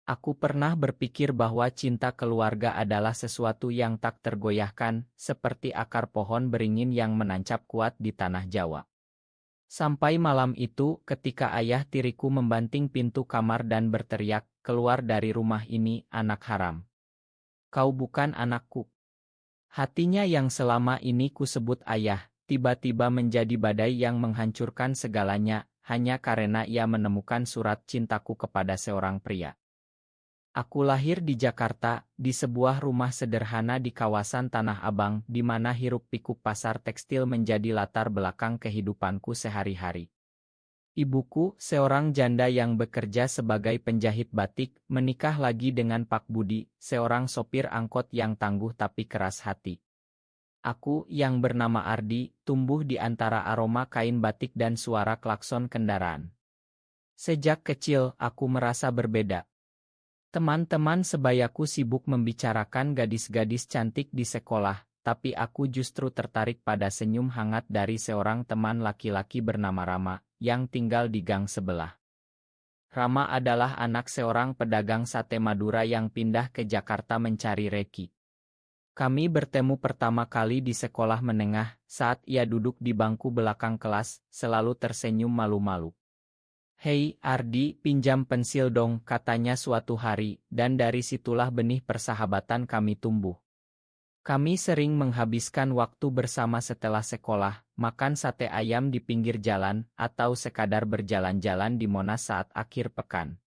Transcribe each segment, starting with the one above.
Aku pernah berpikir bahwa cinta keluarga adalah sesuatu yang tak tergoyahkan, seperti akar pohon beringin yang menancap kuat di tanah Jawa. Sampai malam itu, ketika ayah tiriku membanting pintu kamar dan berteriak, "Keluar dari rumah ini, anak haram. Kau bukan anakku." Hatinya yang selama ini kusebut ayah, tiba-tiba menjadi badai yang menghancurkan segalanya, hanya karena ia menemukan surat cintaku kepada seorang pria. Aku lahir di Jakarta, di sebuah rumah sederhana di kawasan Tanah Abang, di mana hiruk-pikuk pasar tekstil menjadi latar belakang kehidupanku sehari-hari. Ibuku, seorang janda yang bekerja sebagai penjahit batik, menikah lagi dengan Pak Budi, seorang sopir angkot yang tangguh tapi keras hati. Aku, yang bernama Ardi, tumbuh di antara aroma kain batik dan suara klakson kendaraan. Sejak kecil, aku merasa berbeda. Teman-teman sebayaku sibuk membicarakan gadis-gadis cantik di sekolah, tapi aku justru tertarik pada senyum hangat dari seorang teman laki-laki bernama Rama, yang tinggal di gang sebelah. Rama adalah anak seorang pedagang sate Madura yang pindah ke Jakarta mencari reki. Kami bertemu pertama kali di sekolah menengah, saat ia duduk di bangku belakang kelas, selalu tersenyum malu-malu. "Hei, Ardi, pinjam pensil dong," katanya suatu hari, dan dari situlah benih persahabatan kami tumbuh. Kami sering menghabiskan waktu bersama setelah sekolah, makan sate ayam di pinggir jalan, atau sekadar berjalan-jalan di Monas saat akhir pekan.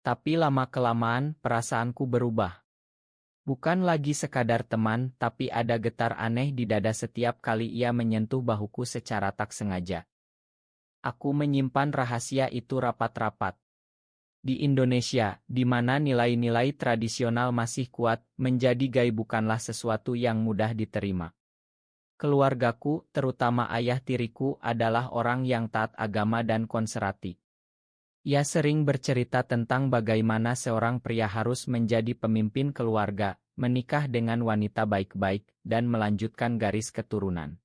Tapi lama-kelamaan, perasaanku berubah. Bukan lagi sekadar teman, tapi ada getar aneh di dada setiap kali ia menyentuh bahuku secara tak sengaja. Aku menyimpan rahasia itu rapat-rapat. Di Indonesia, di mana nilai-nilai tradisional masih kuat, menjadi gay bukanlah sesuatu yang mudah diterima. Keluargaku, terutama ayah tiriku, adalah orang yang taat agama dan konservatif. Ia sering bercerita tentang bagaimana seorang pria harus menjadi pemimpin keluarga, menikah dengan wanita baik-baik, dan melanjutkan garis keturunan.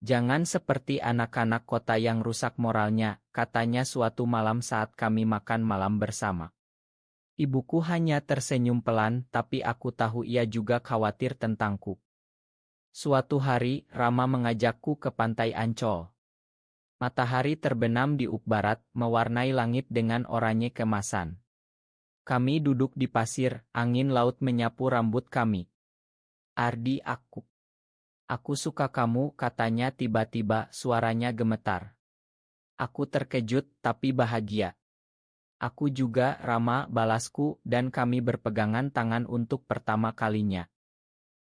"Jangan seperti anak-anak kota yang rusak moralnya," katanya suatu malam saat kami makan malam bersama. Ibuku hanya tersenyum pelan, tapi aku tahu ia juga khawatir tentangku. Suatu hari, Rama mengajakku ke pantai Ancol. Matahari terbenam di ufuk barat, mewarnai langit dengan oranye kemasan. Kami duduk di pasir, angin laut menyapu rambut kami. "Ardi, aku suka kamu," katanya tiba-tiba, suaranya gemetar. Aku terkejut, tapi bahagia. "Aku juga, Rama," balasku, dan kami berpegangan tangan untuk pertama kalinya.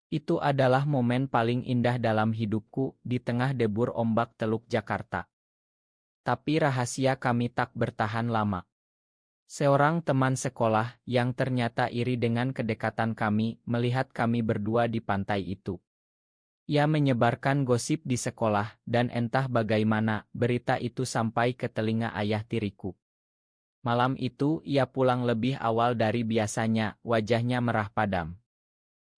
Itu adalah momen paling indah dalam hidupku, di tengah debur ombak Teluk Jakarta. Tapi rahasia kami tak bertahan lama. Seorang teman sekolah, yang ternyata iri dengan kedekatan kami, melihat kami berdua di pantai itu. Ia menyebarkan gosip di sekolah, dan entah bagaimana, berita itu sampai ke telinga ayah tiriku. Malam itu, ia pulang lebih awal dari biasanya, wajahnya merah padam.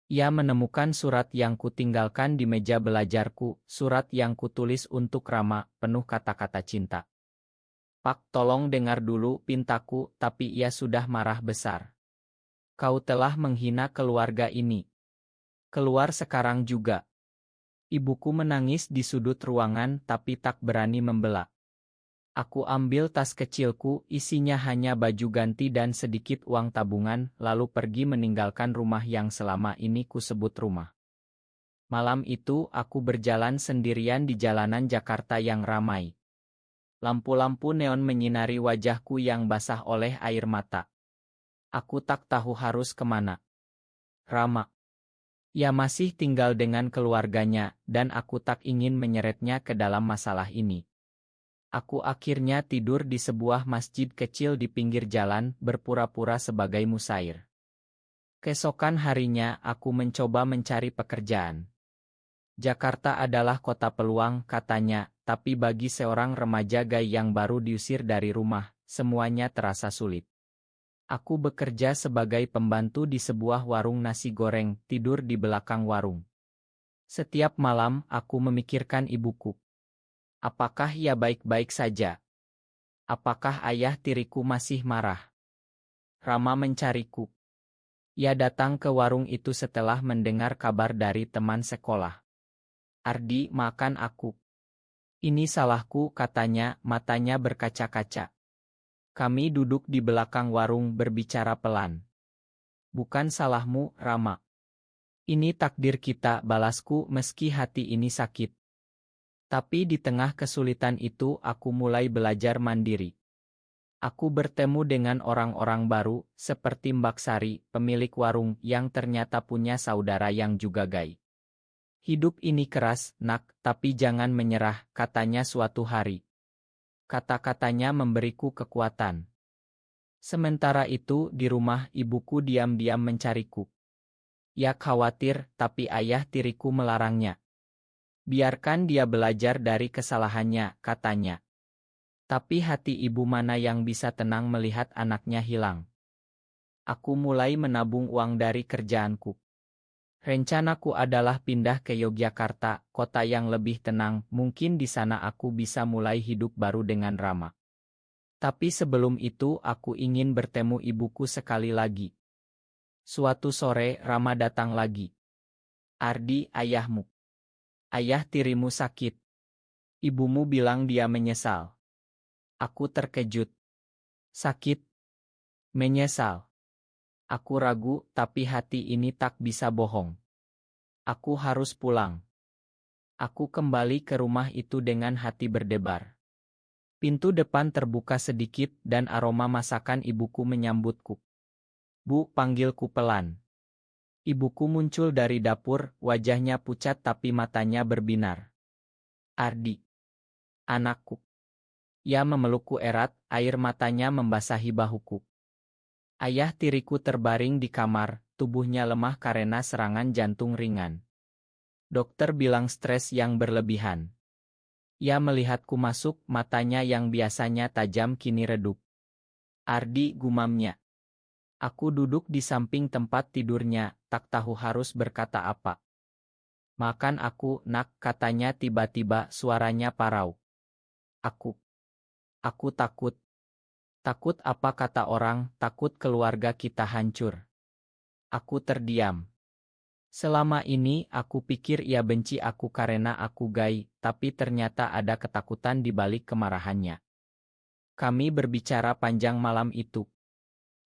Ia menemukan surat yang kutinggalkan di meja belajarku, surat yang kutulis untuk Rama, penuh kata-kata cinta. "Pak, tolong dengar dulu," pintaku, tapi ia sudah marah besar. "Kau telah menghina keluarga ini. Keluar sekarang juga." Ibuku menangis di sudut ruangan tapi tak berani membela. Aku ambil tas kecilku, isinya hanya baju ganti dan sedikit uang tabungan, lalu pergi meninggalkan rumah yang selama ini kusebut rumah. Malam itu aku berjalan sendirian di jalanan Jakarta yang ramai. Lampu-lampu neon menyinari wajahku yang basah oleh air mata. Aku tak tahu harus kemana. Rama. Ia masih tinggal dengan keluarganya, dan aku tak ingin menyeretnya ke dalam masalah ini. Aku akhirnya tidur di sebuah masjid kecil di pinggir jalan, berpura-pura sebagai musair. Keesokan harinya, aku mencoba mencari pekerjaan. Jakarta adalah kota peluang, katanya, tapi bagi seorang remaja gay yang baru diusir dari rumah, semuanya terasa sulit. Aku bekerja sebagai pembantu di sebuah warung nasi goreng, tidur di belakang warung. Setiap malam, aku memikirkan ibuku. Apakah ia baik-baik saja? Apakah ayah tiriku masih marah? Rama mencariku. Ia datang ke warung itu setelah mendengar kabar dari teman sekolah. Ardi, makan aku. Ini salahku, katanya, matanya berkaca-kaca. Kami duduk di belakang warung berbicara pelan. Bukan salahmu, Rama. Ini takdir kita, balasku meski hati ini sakit. Tapi di tengah kesulitan itu aku mulai belajar mandiri. Aku bertemu dengan orang-orang baru, seperti Mbak Sari, pemilik warung yang ternyata punya saudara yang juga gay. Hidup ini keras, nak, tapi jangan menyerah, katanya suatu hari. Kata-katanya memberiku kekuatan. Sementara itu, di rumah ibuku diam-diam mencariku. Ia khawatir, tapi ayah tiriku melarangnya. Biarkan dia belajar dari kesalahannya, katanya. Tapi hati ibu mana yang bisa tenang melihat anaknya hilang. Aku mulai menabung uang dari kerjaanku. Rencanaku adalah pindah ke Yogyakarta, kota yang lebih tenang, mungkin di sana aku bisa mulai hidup baru dengan Rama. Tapi sebelum itu aku ingin bertemu ibuku sekali lagi. Suatu sore Rama datang lagi. Ardi, ayahmu. Ayah tirimu sakit. Ibumu bilang dia menyesal. Aku terkejut. Sakit? Menyesal. Aku ragu, tapi hati ini tak bisa bohong. Aku harus pulang. Aku kembali ke rumah itu dengan hati berdebar. Pintu depan terbuka sedikit dan aroma masakan ibuku menyambutku. Bu, panggilku pelan. Ibuku muncul dari dapur, wajahnya pucat tapi matanya berbinar. Ardi. Anakku. Ia memelukku erat, air matanya membasahi bahuku. Ayah tiriku terbaring di kamar, tubuhnya lemah karena serangan jantung ringan. Dokter bilang stres yang berlebihan. Ia melihatku masuk, matanya yang biasanya tajam kini redup. Ardi, gumamnya. Aku duduk di samping tempat tidurnya, tak tahu harus berkata apa. Makan aku, nak, katanya tiba-tiba, suaranya parau. Aku takut. Takut apa kata orang, takut keluarga kita hancur. Aku terdiam. Selama ini aku pikir ia benci aku karena aku gay, tapi ternyata ada ketakutan di balik kemarahannya. Kami berbicara panjang malam itu.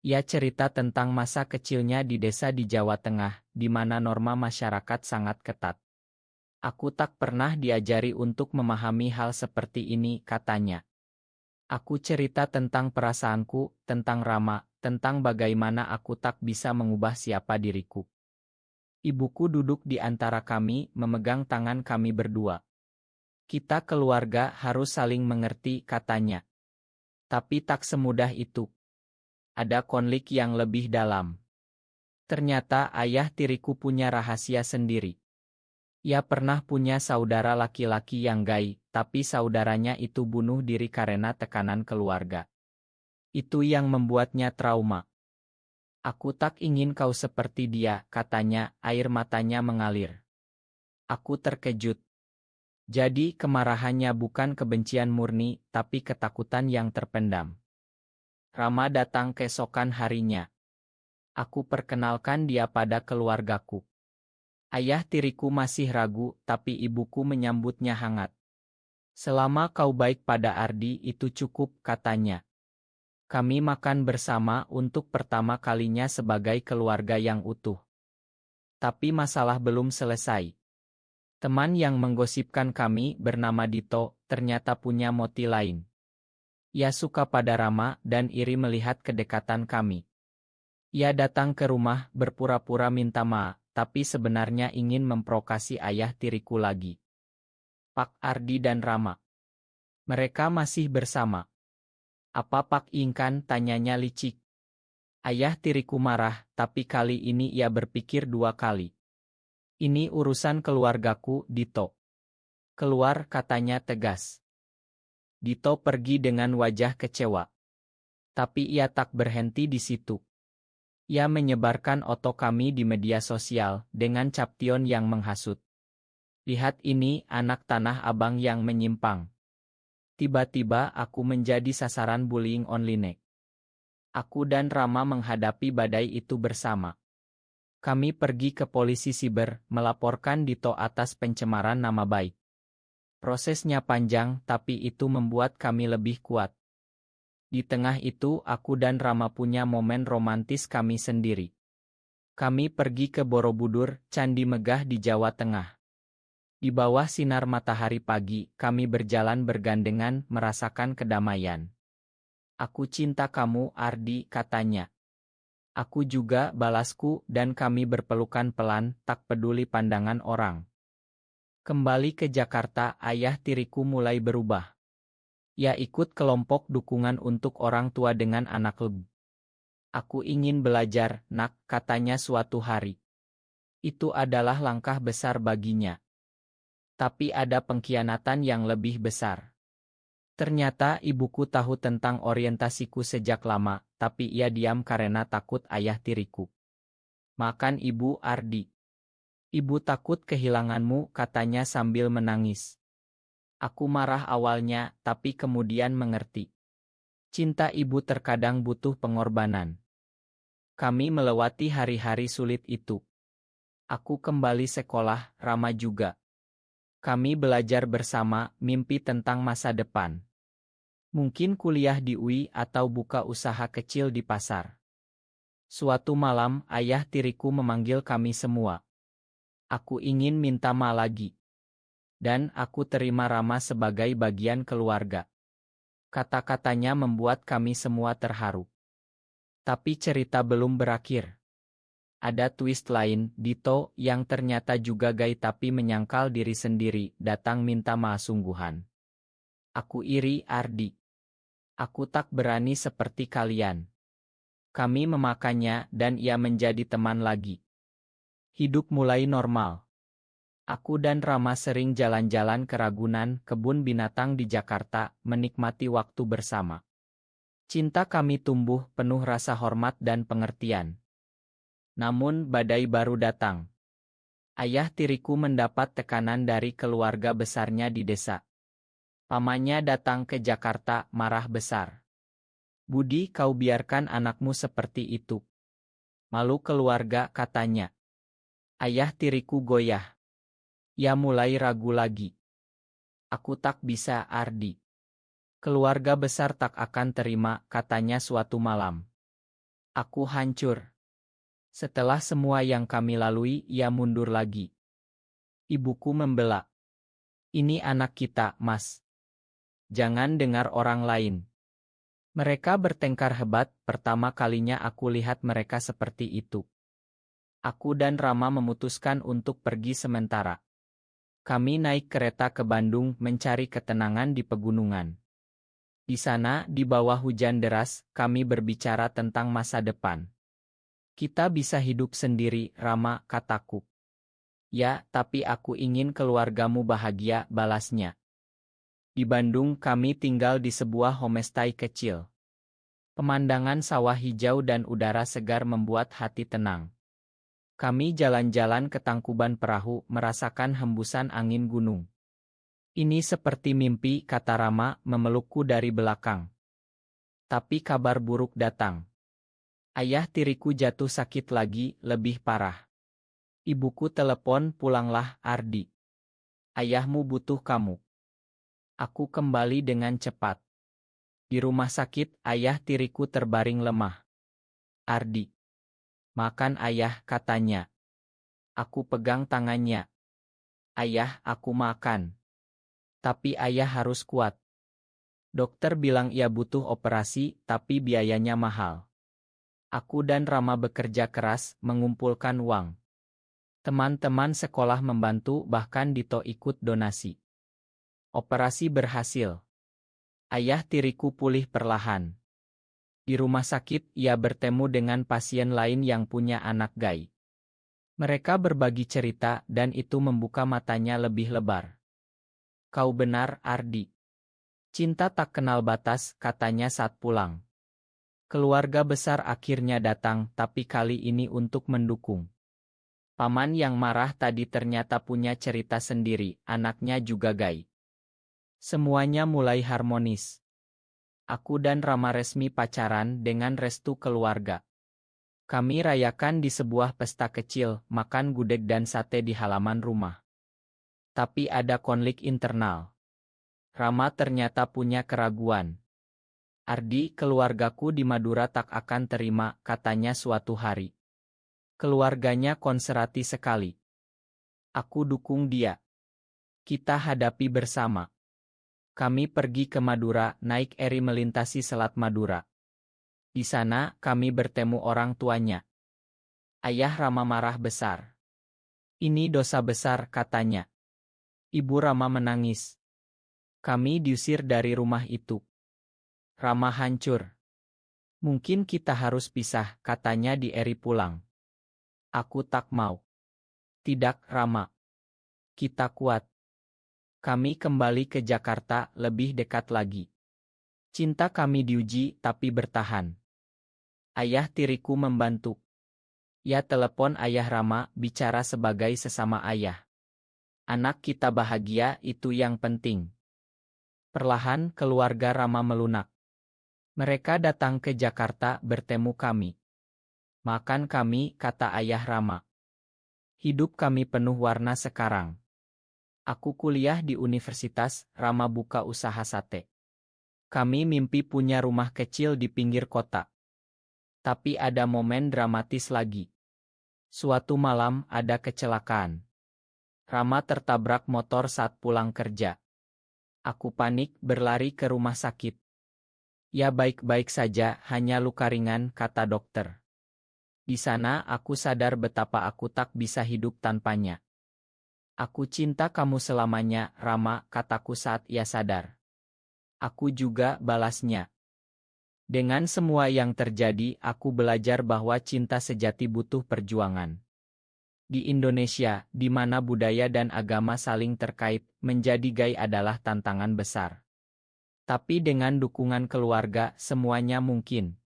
Ia cerita tentang masa kecilnya di desa di Jawa Tengah, di mana norma masyarakat sangat ketat. Aku tak pernah diajari untuk memahami hal seperti ini, katanya. Aku cerita tentang perasaanku, tentang Rama, tentang bagaimana aku tak bisa mengubah siapa diriku. Ibuku duduk di antara kami, memegang tangan kami berdua. Kita keluarga harus saling mengerti, katanya. Tapi tak semudah itu. Ada konflik yang lebih dalam. Ternyata ayah tiriku punya rahasia sendiri. Ia pernah punya saudara laki-laki yang gay, tapi saudaranya itu bunuh diri karena tekanan keluarga. Itu yang membuatnya trauma. Aku tak ingin kau seperti dia, katanya, air matanya mengalir. Aku terkejut. Jadi kemarahannya bukan kebencian murni, tapi ketakutan yang terpendam. Rama datang keesokan harinya. Aku perkenalkan dia pada keluargaku. Ayah tiriku masih ragu, tapi ibuku menyambutnya hangat. Selama kau baik pada Ardi itu cukup, katanya. Kami makan bersama untuk pertama kalinya sebagai keluarga yang utuh. Tapi masalah belum selesai. Teman yang menggosipkan kami bernama Dito, ternyata punya motif lain. Ia suka pada Rama dan iri melihat kedekatan kami. Ia datang ke rumah berpura-pura minta maaf, tapi sebenarnya ingin memprovokasi ayah tiriku lagi. Pak Ardi dan Rama. Mereka masih bersama. Apa Pak Ingkan, tanyanya licik. Ayah tiriku marah, tapi kali ini ia berpikir dua kali. Ini urusan keluargaku, Dito. Keluar, katanya tegas. Dito pergi dengan wajah kecewa. Tapi ia tak berhenti di situ. Ia menyebarkan foto kami di media sosial dengan caption yang menghasut. Lihat ini, anak Tanah Abang yang menyimpang. Tiba-tiba aku menjadi sasaran bullying online. Aku dan Rama menghadapi badai itu bersama. Kami pergi ke polisi siber, melaporkan Dito atas pencemaran nama baik. Prosesnya panjang, tapi itu membuat kami lebih kuat. Di tengah itu, aku dan Rama punya momen romantis kami sendiri. Kami pergi ke Borobudur, candi megah di Jawa Tengah. Di bawah sinar matahari pagi, kami berjalan bergandengan, merasakan kedamaian. Aku cinta kamu, Ardi, katanya. Aku juga, balasku, dan kami berpelukan pelan, tak peduli pandangan orang. Kembali ke Jakarta, ayah tiriku mulai berubah. Ia ikut kelompok dukungan untuk orang tua dengan anak lebih. Aku ingin belajar, nak, katanya suatu hari. Itu adalah langkah besar baginya. Tapi ada pengkhianatan yang lebih besar. Ternyata ibuku tahu tentang orientasiku sejak lama, tapi ia diam karena takut ayah tiriku. Makan ibu, Ardi. Ibu takut kehilanganmu, katanya sambil menangis. Aku marah awalnya, tapi kemudian mengerti. Cinta ibu terkadang butuh pengorbanan. Kami melewati hari-hari sulit itu. Aku kembali sekolah, Rama juga. Kami belajar bersama, mimpi tentang masa depan. Mungkin kuliah di UI atau buka usaha kecil di pasar. Suatu malam, ayah tiriku memanggil kami semua. Aku ingin minta maaf lagi. Dan aku terima Rama sebagai bagian keluarga. Kata-katanya membuat kami semua terharu. Tapi cerita belum berakhir. Ada twist lain, Dito, yang ternyata juga gay tapi menyangkal diri sendiri, datang minta maaf sungguhan. Aku iri, Ardi. Aku tak berani seperti kalian. Kami memakannya dan ia menjadi teman lagi. Hidup mulai normal. Aku dan Rama sering jalan-jalan ke Ragunan, kebun binatang di Jakarta, menikmati waktu bersama. Cinta kami tumbuh penuh rasa hormat dan pengertian. Namun badai baru datang. Ayah tiriku mendapat tekanan dari keluarga besarnya di desa. Pamannya datang ke Jakarta, marah besar. Budi, kau biarkan anakmu seperti itu. Malu keluarga, katanya. Ayah tiriku goyah. Ia mulai ragu lagi. Aku tak bisa, Ardi. Keluarga besar tak akan terima, katanya suatu malam. Aku hancur. Setelah semua yang kami lalui, ia mundur lagi. Ibuku membela. Ini anak kita, Mas. Jangan dengar orang lain. Mereka bertengkar hebat, pertama kalinya aku lihat mereka seperti itu. Aku dan Rama memutuskan untuk pergi sementara. Kami naik kereta ke Bandung mencari ketenangan di pegunungan. Di sana, di bawah hujan deras, kami berbicara tentang masa depan. Kita bisa hidup sendiri, Rama, kataku. Ya, tapi aku ingin keluargamu bahagia, balasnya. Di Bandung kami tinggal di sebuah homestay kecil. Pemandangan sawah hijau dan udara segar membuat hati tenang. Kami jalan-jalan ke Tangkuban Perahu, merasakan hembusan angin gunung. Ini seperti mimpi, kata Rama, memelukku dari belakang. Tapi kabar buruk datang. Ayah tiriku jatuh sakit lagi, lebih parah. Ibuku telepon, pulanglah, Ardi. Ayahmu butuh kamu. Aku kembali dengan cepat. Di rumah sakit, ayah tiriku terbaring lemah. Ardi. Makan ayah, katanya. Aku pegang tangannya. Ayah, aku makan. Tapi ayah harus kuat. Dokter bilang ia butuh operasi, tapi biayanya mahal. Aku dan Rama bekerja keras, mengumpulkan uang. Teman-teman sekolah membantu, bahkan Dito ikut donasi. Operasi berhasil. Ayah tiriku pulih perlahan. Di rumah sakit, ia bertemu dengan pasien lain yang punya anak gay. Mereka berbagi cerita, dan itu membuka matanya lebih lebar. Kau benar, Ardi. Cinta tak kenal batas, katanya saat pulang. Keluarga besar akhirnya datang, tapi kali ini untuk mendukung. Paman yang marah tadi ternyata punya cerita sendiri, anaknya juga gay. Semuanya mulai harmonis. Aku dan Rama resmi pacaran dengan restu keluarga. Kami rayakan di sebuah pesta kecil, makan gudeg dan sate di halaman rumah. Tapi ada konflik internal. Rama ternyata punya keraguan. Ardi, keluargaku di Madura tak akan terima, katanya suatu hari. Keluarganya konservatif sekali. Aku dukung dia. Kita hadapi bersama. Kami pergi ke Madura, naik eri melintasi Selat Madura. Di sana, kami bertemu orang tuanya. Ayah Rama marah besar. Ini dosa besar, katanya. Ibu Rama menangis. Kami diusir dari rumah itu. Rama hancur. Mungkin kita harus pisah, katanya di eri pulang. Aku tak mau. Tidak, Rama. Kita kuat. Kami kembali ke Jakarta, lebih dekat lagi. Cinta kami diuji, tapi bertahan. Ayah tiriku membantu. Ya telepon ayah Rama, bicara sebagai sesama ayah. Anak kita bahagia, itu yang penting. Perlahan keluarga Rama melunak. Mereka datang ke Jakarta bertemu kami. Makan kami, kata ayah Rama. Hidup kami penuh warna sekarang. Aku kuliah di universitas, Rama buka usaha sate. Kami mimpi punya rumah kecil di pinggir kota. Tapi ada momen dramatis lagi. Suatu malam ada kecelakaan. Rama tertabrak motor saat pulang kerja. Aku panik berlari ke rumah sakit. Ya baik-baik saja, hanya luka ringan, kata dokter. Di sana aku sadar betapa aku tak bisa hidup tanpanya. Aku cinta kamu selamanya, Rama, kataku saat ia sadar. Aku juga, balasnya. Dengan semua yang terjadi, aku belajar bahwa cinta sejati butuh perjuangan. Di Indonesia, di mana budaya dan agama saling terkait, menjadi gay adalah tantangan besar. Tapi dengan dukungan keluarga, semuanya mungkin.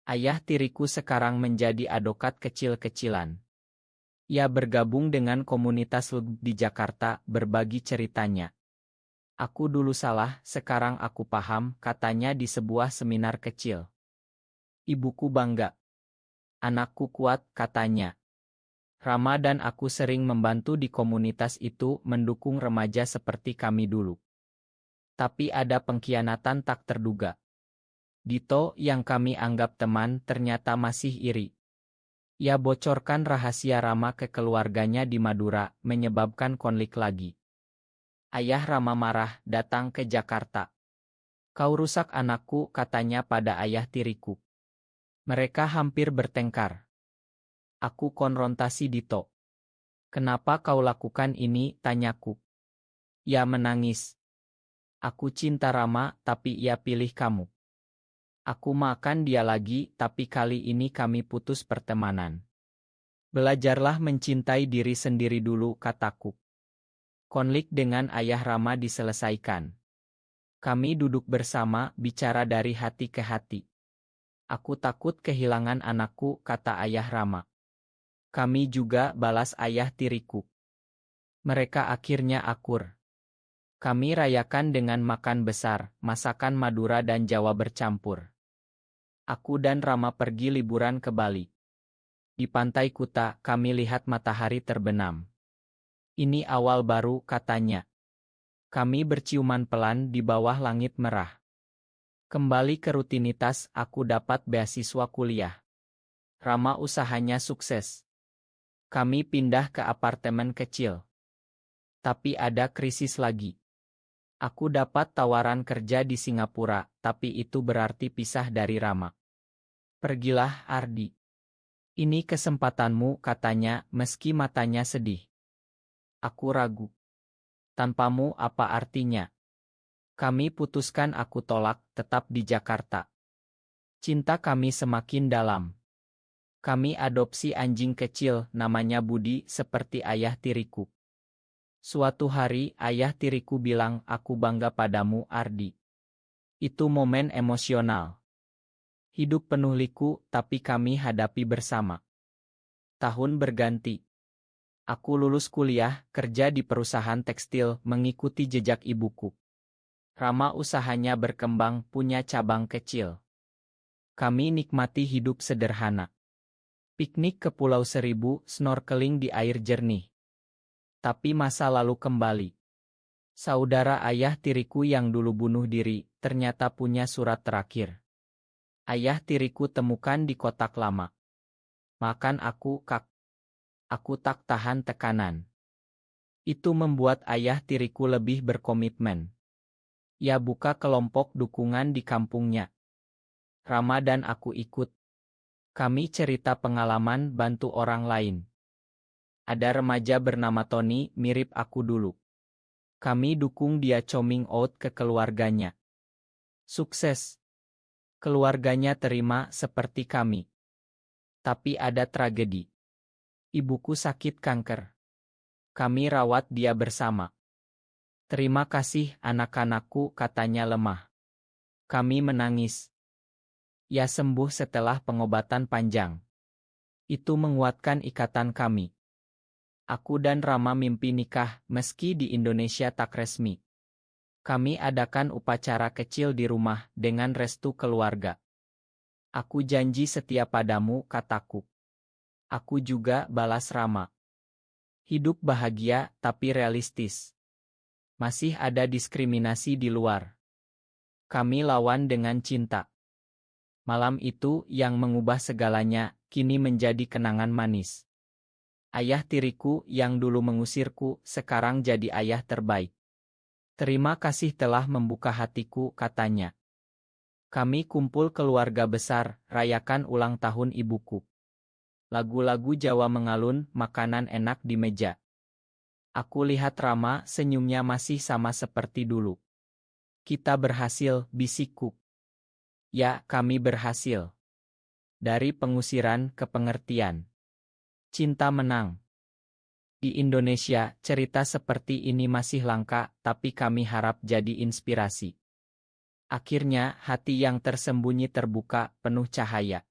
Ayah tiriku sekarang menjadi advokat kecil-kecilan. Ia bergabung dengan komunitas LGBTQ di Jakarta, berbagi ceritanya. Aku dulu salah, sekarang aku paham, katanya di sebuah seminar kecil. Ibuku bangga. Anakku kuat, katanya. Rama dan aku sering membantu di komunitas itu, mendukung remaja seperti kami dulu. Tapi ada pengkhianatan tak terduga. Dito, yang kami anggap teman, ternyata masih iri. Ia bocorkan rahasia Rama ke keluarganya di Madura, menyebabkan konflik lagi. Ayah Rama marah, datang ke Jakarta. Kau rusak anakku, katanya pada ayah tiriku. Mereka hampir bertengkar. Aku konfrontasi Dito. Kenapa kau lakukan ini, tanyaku. Ia menangis. Aku cinta Rama, tapi ia pilih kamu. Aku makan dia lagi, tapi kali ini kami putus pertemanan. Belajarlah mencintai diri sendiri dulu, kataku. Konflik dengan ayah Rama diselesaikan. Kami duduk bersama, bicara dari hati ke hati. Aku takut kehilangan anakku, kata ayah Rama. Kami juga, balas ayah tiriku. Mereka akhirnya akur. Kami rayakan dengan makan besar, masakan Madura dan Jawa bercampur. Aku dan Rama pergi liburan ke Bali. Di pantai Kuta, kami lihat matahari terbenam. Ini awal baru, katanya. Kami berciuman pelan di bawah langit merah. Kembali ke rutinitas, aku dapat beasiswa kuliah. Rama usahanya sukses. Kami pindah ke apartemen kecil. Tapi ada krisis lagi. Aku dapat tawaran kerja di Singapura, tapi itu berarti pisah dari Rama. Pergilah, Ardi. Ini kesempatanmu, katanya, meski matanya sedih. Aku ragu. Tanpamu apa artinya? Kami putuskan, aku tolak, tetap di Jakarta. Cinta kami semakin dalam. Kami adopsi anjing kecil, namanya Budi, seperti ayah tiriku. Suatu hari, ayah tiriku bilang, aku bangga padamu, Ardi. Itu momen emosional. Hidup penuh liku, tapi kami hadapi bersama. Tahun berganti. Aku lulus kuliah, kerja di perusahaan tekstil, mengikuti jejak ibuku. Rama usahanya berkembang, punya cabang kecil. Kami nikmati hidup sederhana. Piknik ke Pulau Seribu, snorkeling di air jernih. Tapi masa lalu kembali. Saudara ayah tiriku yang dulu bunuh diri, ternyata punya surat terakhir. Ayah tiriku temukan di kotak lama. Makan aku, Kak. Aku tak tahan tekanan. Itu membuat ayah tiriku lebih berkomitmen. Ia buka kelompok dukungan di kampungnya. Rama dan aku ikut. Kami cerita pengalaman bantu orang lain. Ada remaja bernama Tony, mirip aku dulu. Kami dukung dia coming out ke keluarganya. Sukses. Keluarganya terima seperti kami. Tapi ada tragedi. Ibuku sakit kanker. Kami rawat dia bersama. Terima kasih anak-anakku, katanya lemah. Kami menangis. Ia sembuh setelah pengobatan panjang. Itu menguatkan ikatan kami. Aku dan Rama mimpi nikah, meski di Indonesia tak resmi. Kami adakan upacara kecil di rumah, dengan restu keluarga. Aku janji setia padamu, kataku. Aku juga, balas Rama. Hidup bahagia, tapi realistis. Masih ada diskriminasi di luar. Kami lawan dengan cinta. Malam itu yang mengubah segalanya, kini menjadi kenangan manis. Ayah tiriku yang dulu mengusirku, sekarang jadi ayah terbaik. Terima kasih telah membuka hatiku, katanya. Kami kumpul keluarga besar, rayakan ulang tahun ibuku. Lagu-lagu Jawa mengalun, makanan enak di meja. Aku lihat Rama, senyumnya masih sama seperti dulu. Kita berhasil, bisikku. Ya, kami berhasil. Dari pengusiran ke pengertian. Cinta menang. Di Indonesia, cerita seperti ini masih langka, tapi kami harap jadi inspirasi. Akhirnya, hati yang tersembunyi terbuka, penuh cahaya.